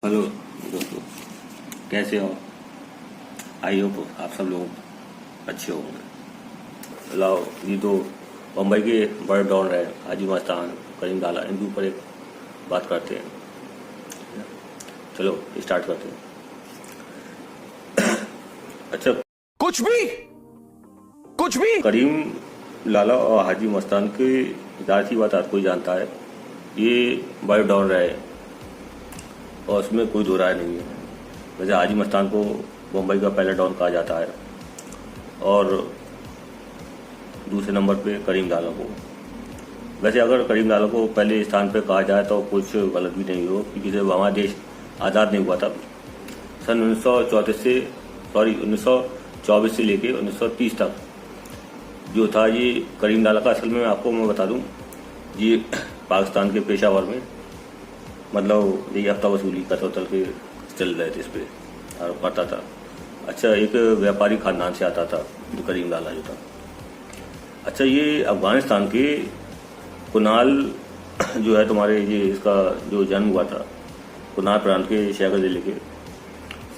Hello दोस्तों, कैसे हो? आई होप आप सब लोग अच्छे होंगे। लाओ, ये तो मुंबई के बड़े डॉन रहे हाजी मस्तान, करीम लाला, इनके ऊपर एक बात करते हैं। चलो स्टार्ट करते हैं। अच्छा, कुछ भी करीम लाला और हाजी मस्तान की ज़ाहिर सी बात हर कोई जानता है। ये बड़े डॉन रहे और उसमें कोई दो राय नहीं है। वैसे हाजी मस्तान को मुंबई का पहला डॉन कहा जाता है और दूसरे नंबर पे करीम लाला को। वैसे अगर करीम लाला को पहले स्थान पे कहा जाए तो कुछ गलत भी नहीं हो, क्योंकि जब हमारा देश आज़ाद नहीं हुआ था सन 1924 से लेके 1930 तक जो था, ये करीम लाला का असल में आपको मैं बता दूं, ये पाकिस्तान के पेशावर में मतलब ये हफ्ता वसूली कतल के चल रहे थे, इस पे और करता था। अच्छा, एक व्यापारी खानदान से आता था जो करीम लाला जो था। अच्छा, ये अफगानिस्तान के कुनाल जो है तुम्हारे, ये इसका जो जन्म हुआ था कुनाल प्रांत के शेखर जिले के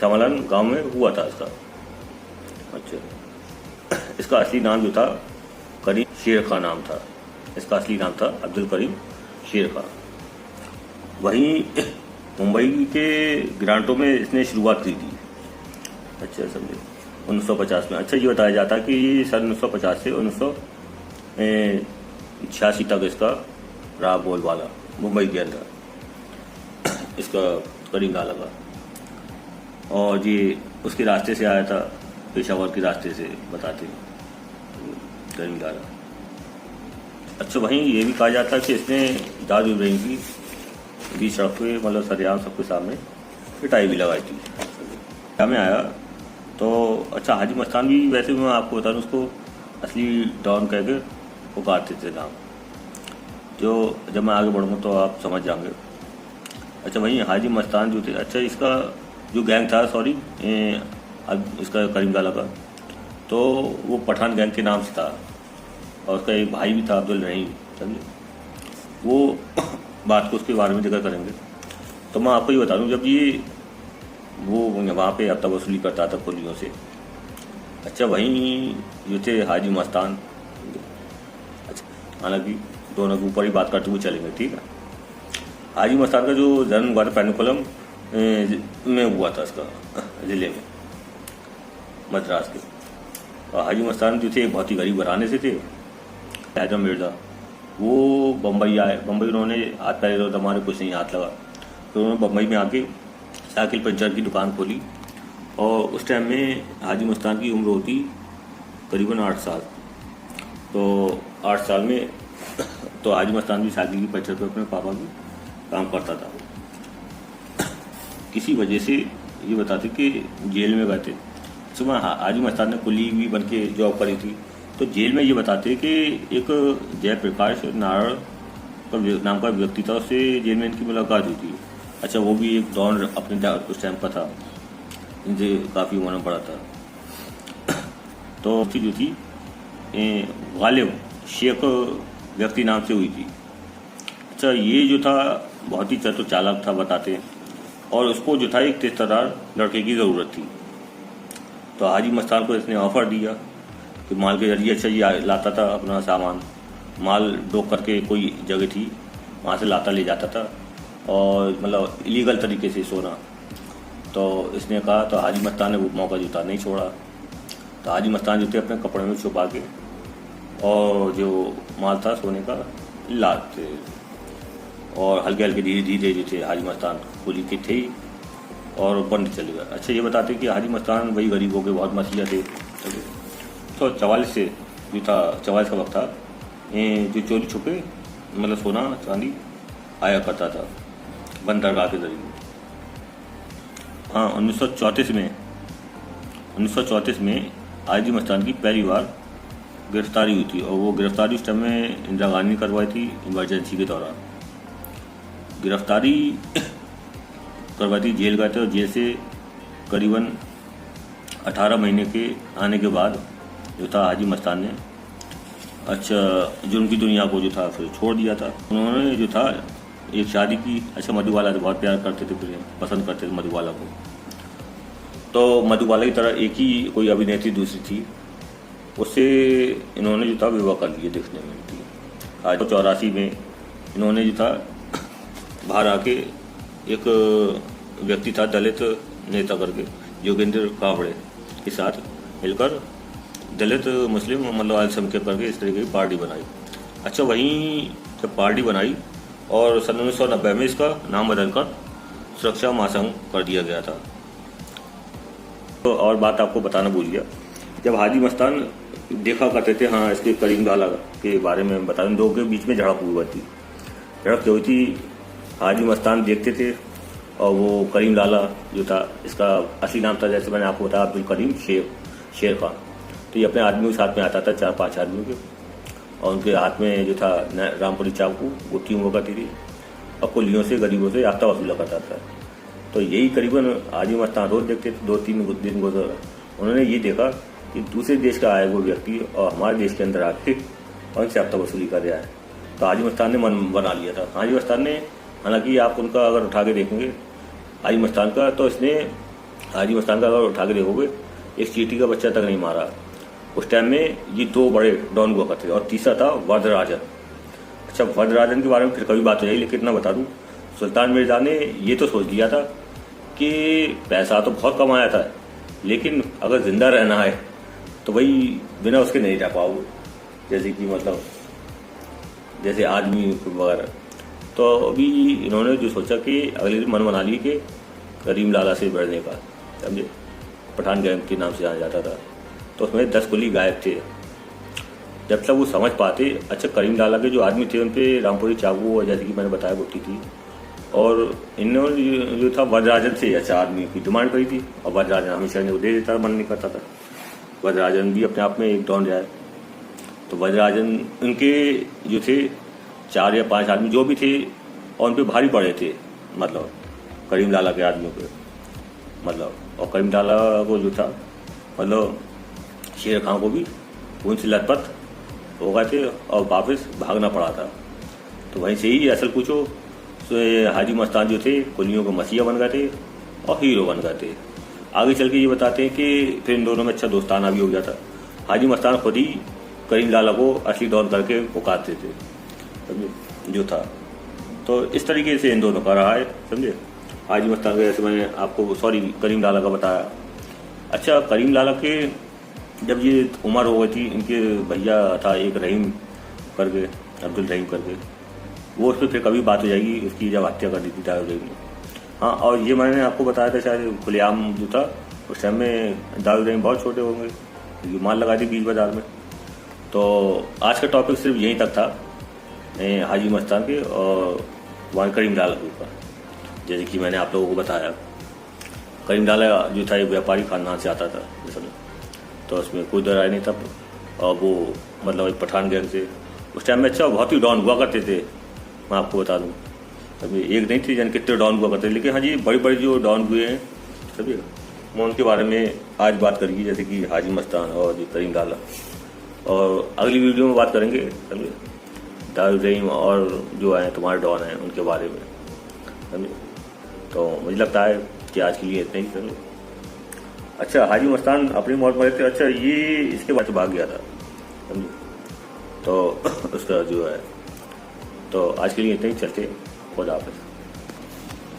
समलन गांव में हुआ था इसका। अच्छा, इसका असली नाम जो था करीम शेर खां नाम था। इसका असली नाम था अब्दुल करीम शेर खां। वहीं मुंबई के ग्रांटों में इसने शुरुआत की थी। अच्छा, समझे 1950 में। अच्छा, ये बताया जाता है कि ये सन 1950 से 1986 तक इसका रहा बोलबाला मुंबई के अंदर, इसका करीम लाला का। और ये उसके रास्ते से आया था, पेशावर के रास्ते से बताते हैं करीम लाला। अच्छा, वहीं ये भी कहा जाता है कि इसने दाद इब्राहिम की बीच सड़क पे मतलब सरेआम सबके सामने पिटाई भी लगाई थी। में आया तो अच्छा, हाजी मस्तान भी वैसे मैं आपको बता दूं, उसको असली डॉन कह के पुकारते थे नाम, जो जब मैं आगे बढ़ूँगा तो आप समझ जाएंगे। अच्छा, वहीं हाजी मस्तान जो थे, अच्छा इसका जो गैंग था, सॉरी इसका करीम लाला का, तो वो पठान गैंग के नाम से था और उसका एक भाई भी था अब्दुल रहीम, समझे। वो बात को उसके बारे में जिक्र करेंगे। तो मैं आपको ये बता दूं, जब ये वो वहाँ पे हफ्ता वसूली करता था कुलियों से। अच्छा, वहीं जो थे हाजी मस्तान, अच्छा हालांकि दोनों के ऊपर ही बात करते हुए चलेंगे, ठीक है। हाजी मस्तान का जो जन्म हुआ था पेनुकुलम में हुआ था, इसका ज़िले में मद्रास के। और हाजी मस्तान जो थे बहुत ही गरीब घराने से थे। हैदर मिर्जा वो बम्बई आए। बम्बई उन्होंने हाथ पैर हमारे कुछ नहीं हाथ लगा, तो उन्होंने बम्बई में आके साइकिल पंचर की दुकान खोली। और उस टाइम में हाजी मस्तान की उम्र होती करीबन 8 साल। तो 8 साल में तो हाजी मस्तान भी साइकिल की पंचर पे अपने पापा की काम करता था। किसी वजह से ये बताते कि जेल में गए थे। सुबह हाजी मस्तान ने कुली भी बन के जॉब करी थी। तो जेल में ये बताते कि एक जयप्रकाश नारायण का नाम का व्यक्ति था, उससे जेल में इनकी मुलाकात हुई थी। अच्छा, वो भी एक डॉन अपने उस टाइम का था, इनसे काफ़ी उम्र पड़ा था। तो जो थी गालिब शेख व्यक्ति नाम से हुई थी। अच्छा, ये जो था बहुत ही चतुर चालाक था बताते हैं, और उसको जो था एक तेजतर्रार लड़के की ज़रूरत थी। तो हाजी मस्तान को इसने ऑफर दिया कि माल के जरिए, अच्छा ये लाता था अपना सामान, माल डोक करके कोई जगह थी वहाँ से लाता ले जाता था, और मतलब इलीगल तरीके से सोना। तो इसने कहा, तो हाजी मस्तान ने वो मौका जो था नहीं छोड़ा। तो हाजी मस्तान जो थे अपने कपड़े में छुपा के और जो माल था सोने का लाते, और हल्के हल्के धीरे धीरे जो थे हाजी मस्तान कुली के थे और बंद चले गए। अच्छा, ये बताते कि हाजी मस्तान वही गरीबों के बहुत मसीहा थे। तो 44 से जो था, 44 का वक्त था, जो चोरी छुपे मतलब सोना चांदी आया करता था बंदरगाह के जरिए। हाँ, 1934 में हाजी मस्तान की पहली बार गिरफ्तारी हुई थी, और वो गिरफ्तारी उस टाइम में इंदिरा गांधी ने करवाई थी इमरजेंसी के दौरान। गिरफ्तारी करवाई थी, जेल गए थे, और जेल से करीबन 18 महीने के आने के बाद जो था हाजी मस्तान ने अच्छा जुर्म की दुनिया को जो था फिर छोड़ दिया था। उन्होंने जो था एक शादी की। अच्छा, मधुबाला से बहुत प्यार करते थे, प्रेम पसंद करते थे मधुबाला को। तो मधुबाला की तरह एक ही कोई अभिनेत्री दूसरी थी, उससे इन्होंने जो था विवाह कर लिया। देखने में थी आज 84 में इन्होंने जो था बाहर आके एक व्यक्ति था दलित नेता करके योगेंद्र कावड़े के साथ मिलकर दलित मुस्लिम मतलब अल्पसंख्यक करके इस तरीके की पार्टी बनाई। अच्छा, वहीं जब पार्टी बनाई और सन 1990 में इसका नाम बदलकर सुरक्षा महासंघ कर दिया गया था। तो और बात आपको बताना भूल गया, जब हाजी मस्तान देखा करते थे, हाँ इसके करीम लाला के बारे में बता दें, दो के बीच में झड़प हुई थी। झड़प क्यों हुई थी? हाजी मस्तान देखते थे और वो करीम लाला जो था, इसका असली नाम था जैसे मैंने आपको बताया अब्दुल करीम शेर खान। तो ये अपने आदमियों के साथ में आता था, 4-5 आदमियों के, और उनके हाथ में जो था रामपुरी चाकू गुट्टी हुआ करती थी और कुलियों से गरीबों से याफ्ता वसूला करता था। तो यही करीबन हाजी मस्तान रोज देखते थे। 2-3 दिन गुजर उन्होंने ये देखा कि दूसरे देश का आया वो व्यक्ति और हमारे देश के अंदर आके और इनसे याफ्ता वसूली कर रहा है। तो हाजी मस्तान ने मन बना लिया था। हाजी मस्तान ने, हालांकि आप उनका अगर उठा के देखेंगे हाजी मस्तान का, तो इसने हाजी मस्तान का अगर उठा के देखोगे एक चींटी का बच्चा तक नहीं मारा। उस टाइम में ये 2 बड़े डॉन हुआ करते थे और तीसरा था वरदराजन। अच्छा, वरदराजन के बारे में फिर कभी बात हो जाएगी, लेकिन इतना बता दूं, सुल्तान मिर्जा ने ये तो सोच लिया था कि पैसा तो बहुत कमाया था, लेकिन अगर जिंदा रहना है तो भाई बिना उसके नहीं रह पाओगे, जैसे कि मतलब जैसे आदमी वगैरह। तो अभी इन्होंने जो सोचा कि अगले दिन मन बना लिए कि करीम लाला से बढ़ने का, समझे, पठान गैंग के नाम से जाना जाता था। तो उसमें 10 कुली गायब थे। जब तक वो समझ पाते, अच्छा करीम लाला के जो आदमी थे उन पे रामपुरी चाकू और जैसे कि मैंने बताया गुट्टी थी, और इन्होंने जो था वरदराजन से अच्छा आदमी की डिमांड करी थी, और वरदराजन हमेशा इन्हें दे देता, मन नहीं करता था। वरदराजन भी अपने आप में एक डॉन रहा है। तो वरदराजन उनके जो थे 4 या 5 आदमी जो भी थे, और उन पर भारी पड़े थे, मतलब करीम लाला के आदमियों पे, मतलब, और करीम लाला को जो था मतलब शेर खां को भी उनसे लथपथ हो गए थे और वापस भागना पड़ा था। तो वहीं से ही असल पूछो तो हाजी मस्तान जो थे कुलियों को मसीहा बन गए थे और हीरो बन गए थे। आगे चल के ये बताते हैं कि फिर इन दोनों में अच्छा दोस्ताना भी हो गया था। हाजी मस्तान खुद ही करीम लाला को असली डॉन करके पुकारते थे, समझे, जो था। तो इस तरीके से इन दोनों का रहा है, समझे। हाजी मस्तान का जैसे मैंने आपको करीम लाला का बताया। अच्छा, करीम लाला के जब ये उम्र हो गई थी, इनके भैया था एक रहीम करके, अब्दुल रहीम करके, वो उस पर फिर कभी बात हो जाएगी, उसकी जब हत्या कर दी थी दाऊद रहीम ने। हाँ, और ये मैंने आपको बताया था शायद खुलेआम जो था उस टाइम में दाऊद रहीम बहुत छोटे होंगे, ये माल लगा दी बीच बाजार में। तो आज का टॉपिक सिर्फ यहीं तक था, हाजी मस्तान के और वहाँ करीम लाला के ऊपर। जैसे कि मैंने आप लोगों को बताया, करीम लाला जो था एक व्यापारी खानदान से आता था, तो उसमें कोई दरार नहीं था। और वो मतलब एक पठान गैंग से उस टाइम में अच्छा बहुत ही डॉन हुआ करते थे, मैं आपको बता दूं। अभी एक नहीं थी जन कितने डॉन हुआ करते थे, लेकिन हाँ जी बड़ी बड़ी जो डॉन हुए हैं सभी, मैं उनके बारे में आज बात करेंगे, जैसे कि हाजी मस्तान और जो करीम लाला। और अगली वीडियो में बात करेंगे समझे दाऊद रहीम और जो है तुम्हारे डॉन हैं उनके बारे में, समझे। तो मुझे लगता है कि आज के लिए इतना ही, समझे। अच्छा, हाजी मस्तान अपनी मौत मरे थे। अच्छा, ये इसके बाद भाग गया था, समझे। तो उसका जो है, तो आज के लिए इतना ही, चलते, खुदा हाफिज़।